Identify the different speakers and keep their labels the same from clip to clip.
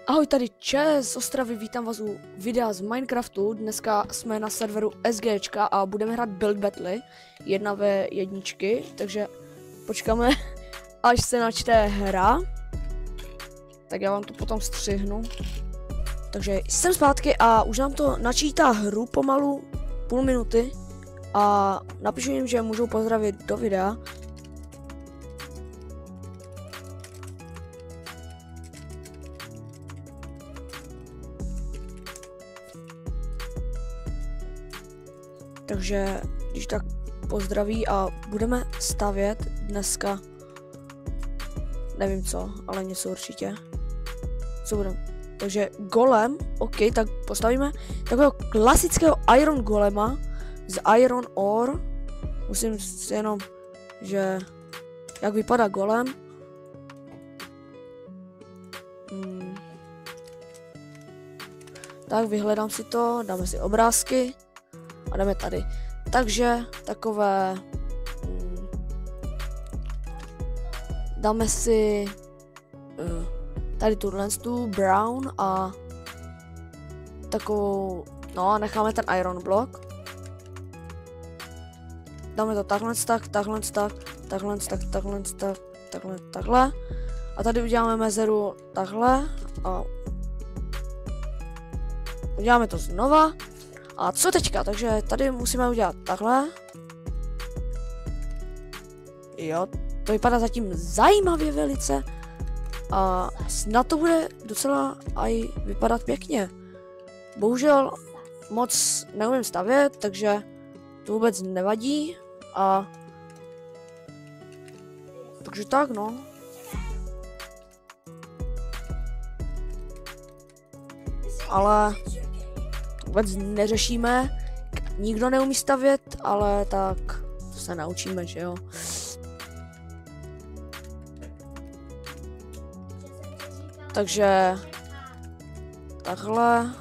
Speaker 1: Ahoj, tady Čes z Ostravy, vítám vás u videa z Minecraftu. Dneska jsme na serveru SGčka a budeme hrát Build Battle 1v1, takže počkáme, až se načte hra. Tak já vám to potom střihnu. Takže jsem zpátky a už nám to načítá hru pomalu půl minuty a napíšu jim, že můžou pozdravit do videa. Takže když tak pozdraví a budeme stavět dneska, nevím co, ale něco určitě. Co budeme? Takže golem, ok, tak postavíme takového klasického iron golema z iron ore. Musím si jenom, že jak vypadá golem. Tak vyhledám si to, dáme si obrázky. A jdeme tady. Takže takové dáme si tady tuhle brown a takovou, no a necháme ten iron block. Dáme to takhle. A tady uděláme mezeru takhle a uděláme to znova. A co teďka? Takže tady musíme udělat takhle. Jo, to vypadá zatím zajímavě velice. A snad to bude docela aj vypadat pěkně. Bohužel moc neumím stavět, takže to vůbec nevadí. A takže tak no. Ale vůbec neřešíme, nikdo neumí stavět, ale tak to se naučíme, že jo. Takže takhle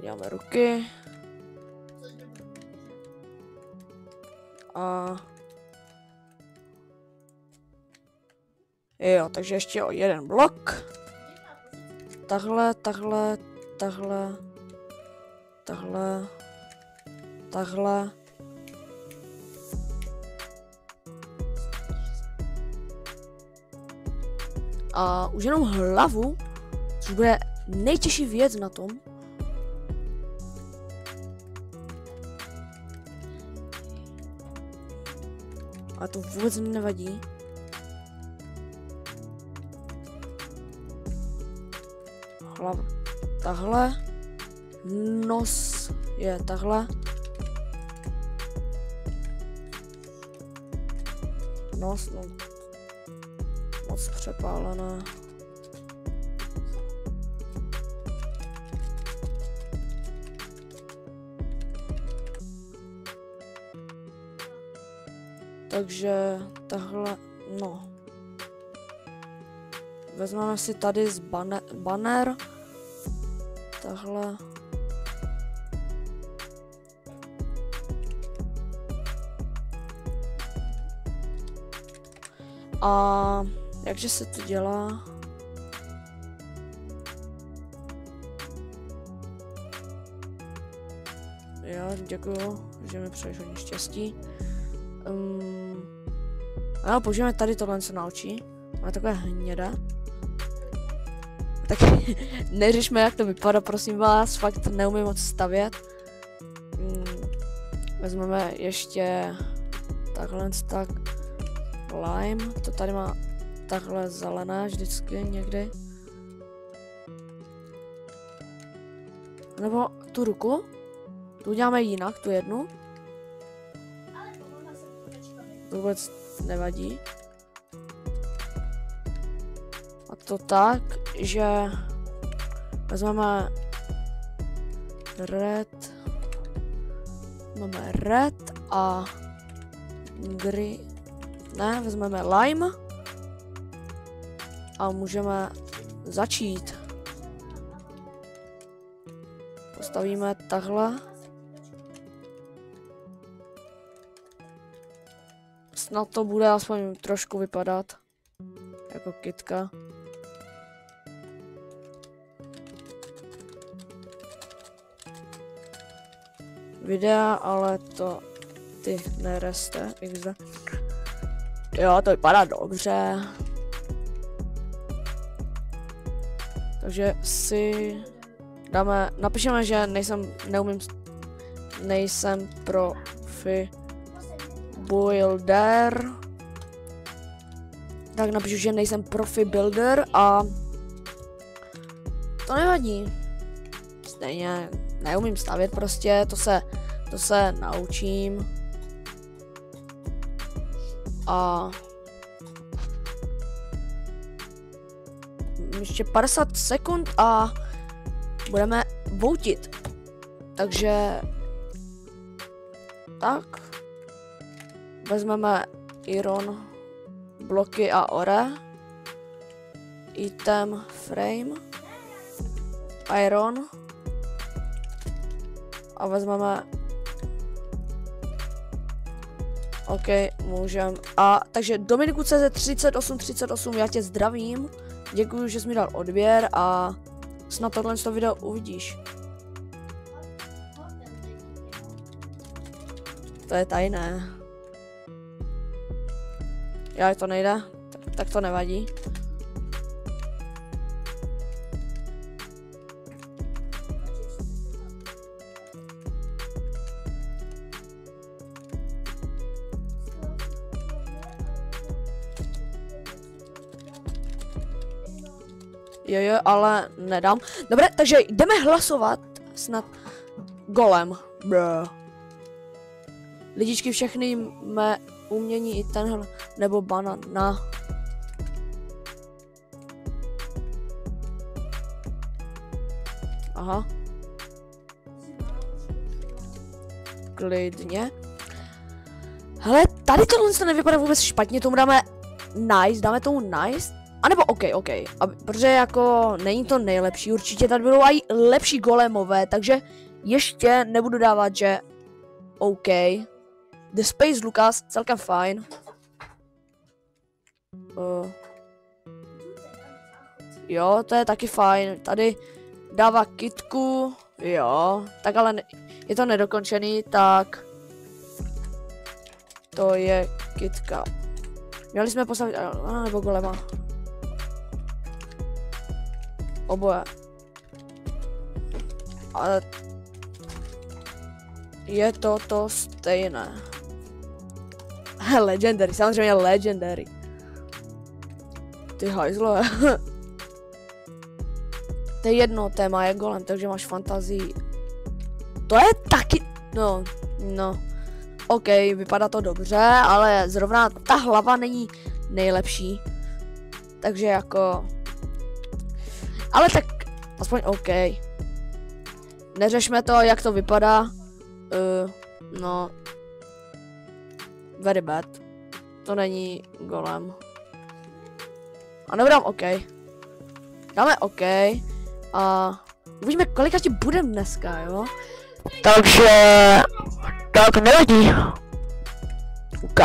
Speaker 1: děláme ruky a jo, takže ještě o jeden blok. Takhle. A už jenom hlavu, což bude nejtěžší věc na tom. A to vůbec nevadí. Hlava takhle, nos je takhle, nos, no, moc přepálené. Takže takhle, no. Vezmeme si tady z banner. Takhle. A jakže se to dělá? Jo, děkuju, že mi přeješ hodně štěstí. A použijeme tady tohle na oči. Má takové hnědé. Tak neřešme, jak to vypadá, prosím vás, fakt neumím moc stavět. Vezmeme ještě takhle tak lime, to tady má takhle zelené vždycky někdy. Nebo tu ruku, tu uděláme jinak, tu jednu. To vůbec nevadí. A to tak, že vezmeme red, máme red a vezmeme lime a můžeme začít. Postavíme takhle. Snad to bude aspoň trošku vypadat jako kytka. videa, ale to ty nereste, XD. Jo, to vypadá dobře. Takže si dáme, napíšeme, že nejsem profi builder. Tak napíšu, že nejsem profi builder a to nevadí. Stejně neumím stavět prostě, to se naučím. A ještě 50 sekund a budeme voutit. Takže tak vezmeme iron bloky a ore, item frame, iron a vezmeme, OK, můžem. A takže Dominiku CZ 3838, já tě zdravím, děkuji, že jsi mi dal odběr a snad tohle video uvidíš. To je tajné. Já, to nejde, tak to nevadí. Jo, ale nedám. Dobré, takže jdeme hlasovat snad golem. Bro. Lidičky, všechny mé umění i tenhle, nebo banana. Aha. Klidně. Hele, tady tohle to nevypadá vůbec špatně, tomu dáme nice, dáme tomu nice. A nebo OK, protože jako není to nejlepší, určitě tady budou i lepší golemové, takže ještě nebudu dávat, že OK. The Space Lucas, celkem fajn. Jo, to je taky fajn, tady dává kitku, jo, tak ale je to nedokončený, tak to je kitka. Měli jsme postavit, nebo golema. Oboje. Ale je to stejné. Legendary, samozřejmě legendary. Ty hajzlové. To je jedno téma, je golem, takže máš fantazii. To je taky, no. OK, vypadá to dobře, ale zrovna ta hlava není nejlepší. Takže jako... Ale tak aspoň OK. Neřešme to, jak to vypadá. No. Very bad. To není golem. A nebo dám OK. Dáme OK. A uvidíme, kolik ti budeme dneska, jo? Takže... Tak nevadí. OK.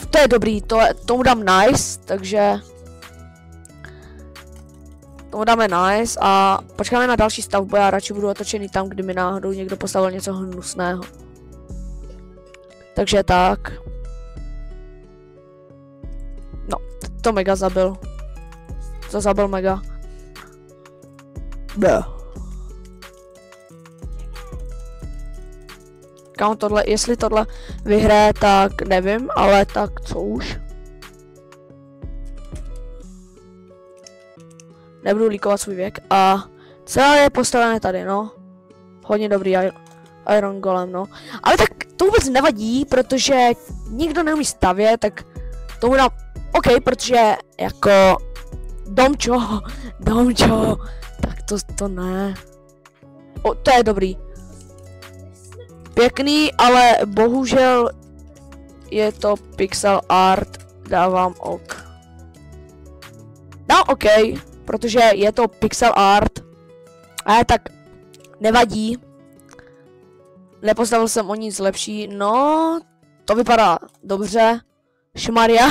Speaker 1: To je dobrý, tomu dám nice, takže... Tomu dáme nice a počkáme na další stavbu, já radši budu otočený tam, kdy mi náhodou někdo postavil něco hnusného. Takže tak. No, to mega zabil. To zabil mega. Kam tohle, jestli tohle vyhraje, tak nevím, ale tak co už. Nebudu líkovat svůj věk a celé je postavené tady, no. Hodně dobrý Iron Golem, no. Ale tak to vůbec nevadí, protože nikdo neumí stavět, tak tomu dám OK, protože jako domčo, tak to ne. To je dobrý. Pěkný, ale bohužel je to pixel art, dávám OK. Dám OK. Protože je to pixel art. Ale tak nevadí. Nepostavil jsem o nic lepší. No, to vypadá dobře. Šmaria.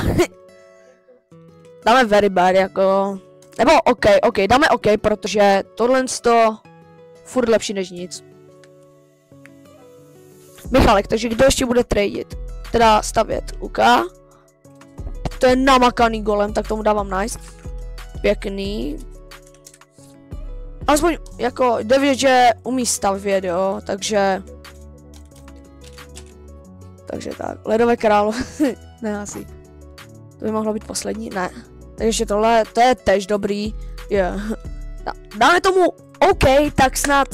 Speaker 1: Dáme very bad jako. Nebo OK, dáme OK, protože tohle to furt lepší než nic. Michalek, takže kdo ještě bude tradit? Teda stavět, UK. To je namakaný golem, tak tomu dávám nice. Pěkný. Aspoň jako jde vidět, že umí stavět, jo, takže tak, ledové králo, ne asi. To by mohlo být poslední, ne. Takže tohle, to je tež dobrý, dáme tomu OK, tak snad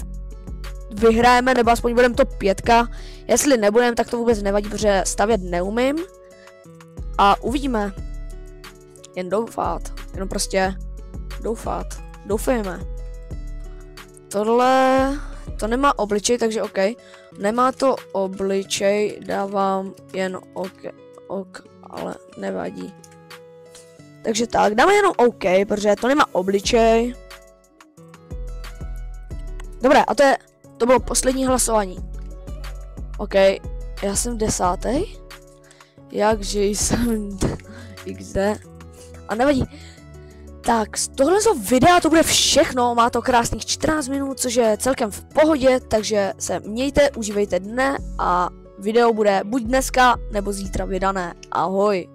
Speaker 1: vyhrajeme, nebo aspoň budeme to 5. Jestli nebudeme, tak to vůbec nevadí, protože stavět neumím. A uvidíme. Jen doufat, jenom prostě doufat, doufejme. Tohle, to nemá obličej, takže OK. Nemá to obličej, dávám jen OK, ale nevadí. Takže tak, dáme jenom OK, protože to nemá obličej. Dobré, a to bylo poslední hlasování. OK, já jsem 10. Jakže jsem XD. A nevadí. Tak, z tohle videa to bude všechno, má to krásných 14 minut, což je celkem v pohodě, takže se mějte, užívejte dne a video bude buď dneska, nebo zítra vydané. Ahoj.